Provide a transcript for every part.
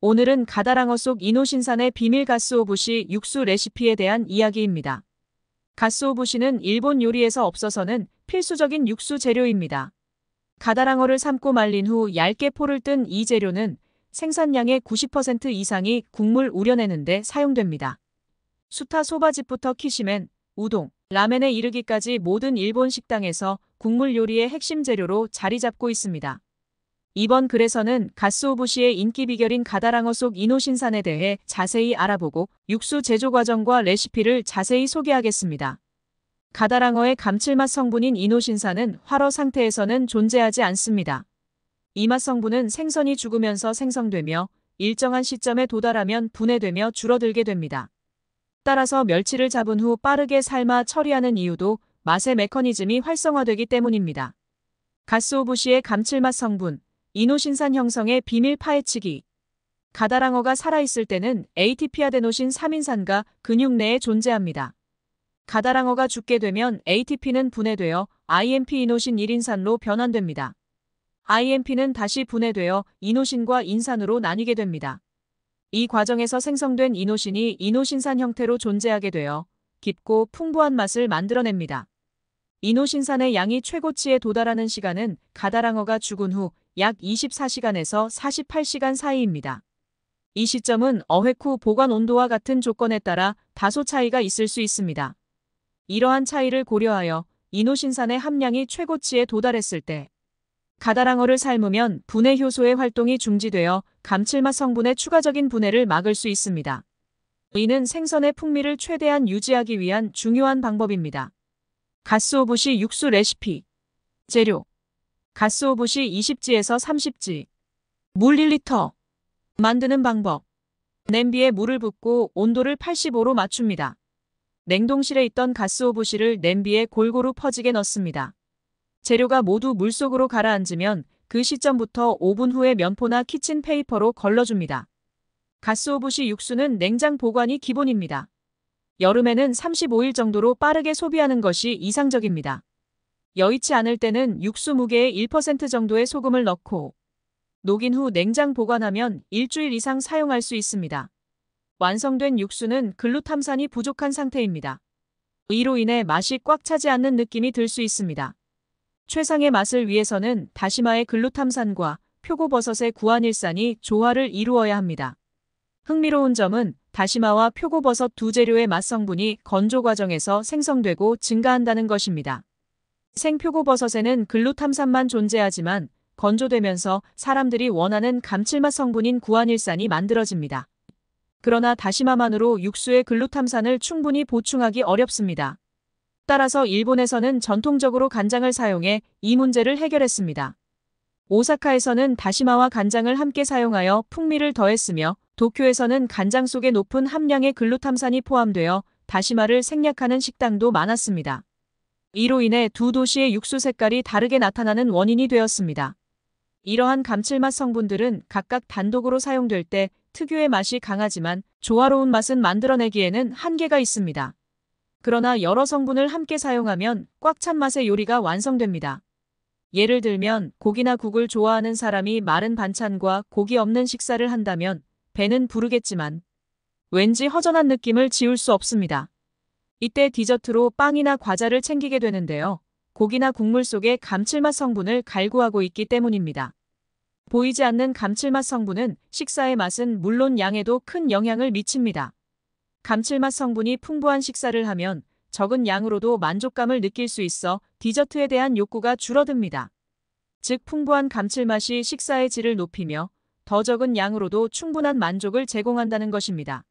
오늘은 가다랑어 속 이노신산의 비밀 가쓰오부시 육수 레시피에 대한 이야기입니다. 가쓰오부시는 일본 요리에서 없어서는 필수적인 육수 재료입니다. 가다랑어를 삶고 말린 후 얇게 포를 뜬 이 재료는 생산량의 90% 이상이 국물 우려내는데 사용됩니다. 수타 소바집부터 키시멘, 우동, 라멘에 이르기까지 모든 일본 식당에서 국물 요리의 핵심 재료로 자리 잡고 있습니다. 이번 글에서는 가쓰오부시의 인기 비결인 가다랑어 속 이노신산에 대해 자세히 알아보고 육수 제조 과정과 레시피를 자세히 소개하겠습니다. 가다랑어의 감칠맛 성분인 이노신산은 활어 상태에서는 존재하지 않습니다. 이 맛 성분은 생선이 죽으면서 생성되며 일정한 시점에 도달하면 분해되며 줄어들게 됩니다. 따라서 멸치를 잡은 후 빠르게 삶아 처리하는 이유도 맛의 메커니즘이 활성화되기 때문입니다. 가쓰오부시의 감칠맛 성분, 이노신산 형성의 비밀 파헤치기. 가다랑어가 살아있을 때는 ATP아데노신 3인산가 근육 내에 존재합니다. 가다랑어가 죽게 되면 ATP는 분해되어 IMP 이노신 1인산로 변환됩니다. IMP는 다시 분해되어 이노신과 인산으로 나뉘게 됩니다. 이 과정에서 생성된 이노신이 이노신산 형태로 존재하게 되어 깊고 풍부한 맛을 만들어냅니다. 이노신산의 양이 최고치에 도달하는 시간은 가다랑어가 죽은 후 약 24시간에서 48시간 사이입니다. 이 시점은 어획 후 보관 온도와 같은 조건에 따라 다소 차이가 있을 수 있습니다. 이러한 차이를 고려하여 이노신산의 함량이 최고치에 도달했을 때 가다랑어를 삶으면 분해 효소의 활동이 중지되어 감칠맛 성분의 추가적인 분해를 막을 수 있습니다. 이는 생선의 풍미를 최대한 유지하기 위한 중요한 방법입니다. 가쓰오부시 육수 레시피. 재료. 가쓰오부시 20지에서 30지. 물 1리터. 만드는 방법. 냄비에 물을 붓고 온도를 85로 맞춥니다. 냉동실에 있던 가쓰오부시를 냄비에 골고루 퍼지게 넣습니다. 재료가 모두 물속으로 가라앉으면 그 시점부터 5분 후에 면포나 키친페이퍼로 걸러줍니다. 가쓰오부시 육수는 냉장 보관이 기본입니다. 여름에는 35일 정도로 빠르게 소비하는 것이 이상적입니다. 여의치 않을 때는 육수 무게의 1% 정도의 소금을 넣고 녹인 후 냉장 보관하면 일주일 이상 사용할 수 있습니다. 완성된 육수는 글루탐산이 부족한 상태입니다. 이로 인해 맛이 꽉 차지 않는 느낌이 들 수 있습니다. 최상의 맛을 위해서는 다시마의 글루탐산과 표고버섯의 구안일산이 조화를 이루어야 합니다. 흥미로운 점은 다시마와 표고버섯 두 재료의 맛 성분이 건조 과정에서 생성되고 증가한다는 것입니다. 생표고버섯에는 글루탐산만 존재하지만 건조되면서 사람들이 원하는 감칠맛 성분인 구안일산이 만들어집니다. 그러나 다시마만으로 육수의 글루탐산을 충분히 보충하기 어렵습니다. 따라서 일본에서는 전통적으로 간장을 사용해 이 문제를 해결했습니다. 오사카에서는 다시마와 간장을 함께 사용하여 풍미를 더했으며 도쿄에서는 간장 속에 높은 함량의 글루탐산이 포함되어 다시마를 생략하는 식당도 많았습니다. 이로 인해 두 도시의 육수 색깔이 다르게 나타나는 원인이 되었습니다. 이러한 감칠맛 성분들은 각각 단독으로 사용될 때 특유의 맛이 강하지만 조화로운 맛은 만들어내기에는 한계가 있습니다. 그러나 여러 성분을 함께 사용하면 꽉 찬 맛의 요리가 완성됩니다. 예를 들면 고기나 국을 좋아하는 사람이 마른 반찬과 고기 없는 식사를 한다면 배는 부르겠지만 왠지 허전한 느낌을 지울 수 없습니다. 이때 디저트로 빵이나 과자를 챙기게 되는데요. 고기나 국물 속에 감칠맛 성분을 갈구하고 있기 때문입니다. 보이지 않는 감칠맛 성분은 식사의 맛은 물론 양에도 큰 영향을 미칩니다. 감칠맛 성분이 풍부한 식사를 하면 적은 양으로도 만족감을 느낄 수 있어 디저트에 대한 욕구가 줄어듭니다. 즉 풍부한 감칠맛이 식사의 질을 높이며 더 적은 양으로도 충분한 만족을 제공한다는 것입니다.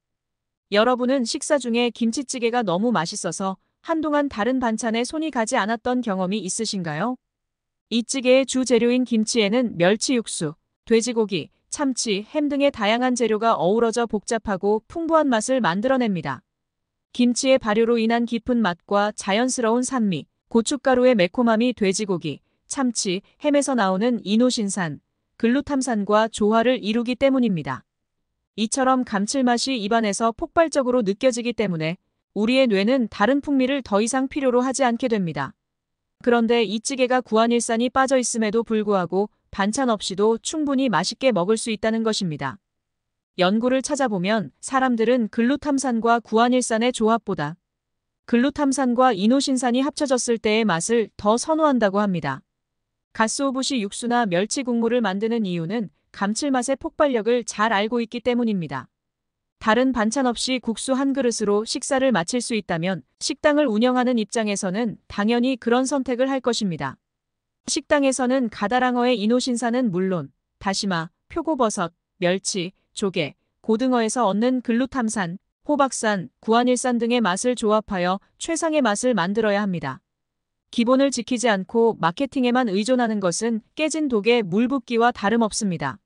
여러분은 식사 중에 김치찌개가 너무 맛있어서 한동안 다른 반찬에 손이 가지 않았던 경험이 있으신가요? 이 찌개의 주 재료인 김치에는 멸치 육수, 돼지고기, 참치, 햄 등의 다양한 재료가 어우러져 복잡하고 풍부한 맛을 만들어냅니다. 김치의 발효로 인한 깊은 맛과 자연스러운 산미, 고춧가루의 매콤함이 돼지고기, 참치, 햄에서 나오는 이노신산, 글루탐산과 조화를 이루기 때문입니다. 이처럼 감칠맛이 입안에서 폭발적으로 느껴지기 때문에 우리의 뇌는 다른 풍미를 더 이상 필요로 하지 않게 됩니다. 그런데 이 찌개가 구안일산이 빠져 있음에도 불구하고 반찬 없이도 충분히 맛있게 먹을 수 있다는 것입니다. 연구를 찾아보면 사람들은 글루탐산과 구안일산의 조합보다 글루탐산과 이노신산이 합쳐졌을 때의 맛을 더 선호한다고 합니다. 가쓰오부시 육수나 멸치 국물을 만드는 이유는 감칠맛의 폭발력을 잘 알고 있기 때문입니다. 다른 반찬 없이 국수 한 그릇으로 식사를 마칠 수 있다면 식당을 운영하는 입장에서는 당연히 그런 선택을 할 것입니다. 식당에서는 가다랑어의 이노신산은 물론 다시마, 표고버섯, 멸치, 조개, 고등어에서 얻는 글루탐산, 호박산, 구안일산 등의 맛을 조합하여 최상의 맛을 만들어야 합니다. 기본을 지키지 않고 마케팅에만 의존하는 것은 깨진 독에 물 붓기와 다름없습니다.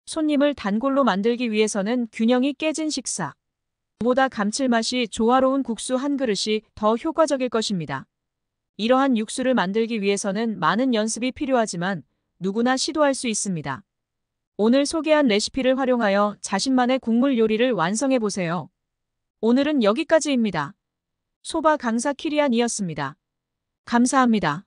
손님을 단골로 만들기 위해서는 균형이 깨진 식사, 보다 감칠맛이 조화로운 국수 한 그릇이 더 효과적일 것입니다. 이러한 육수를 만들기 위해서는 많은 연습이 필요하지만 누구나 시도할 수 있습니다. 오늘 소개한 레시피를 활용하여 자신만의 국물 요리를 완성해보세요. 오늘은 여기까지입니다. 소바 강사 키리안이었습니다. 감사합니다.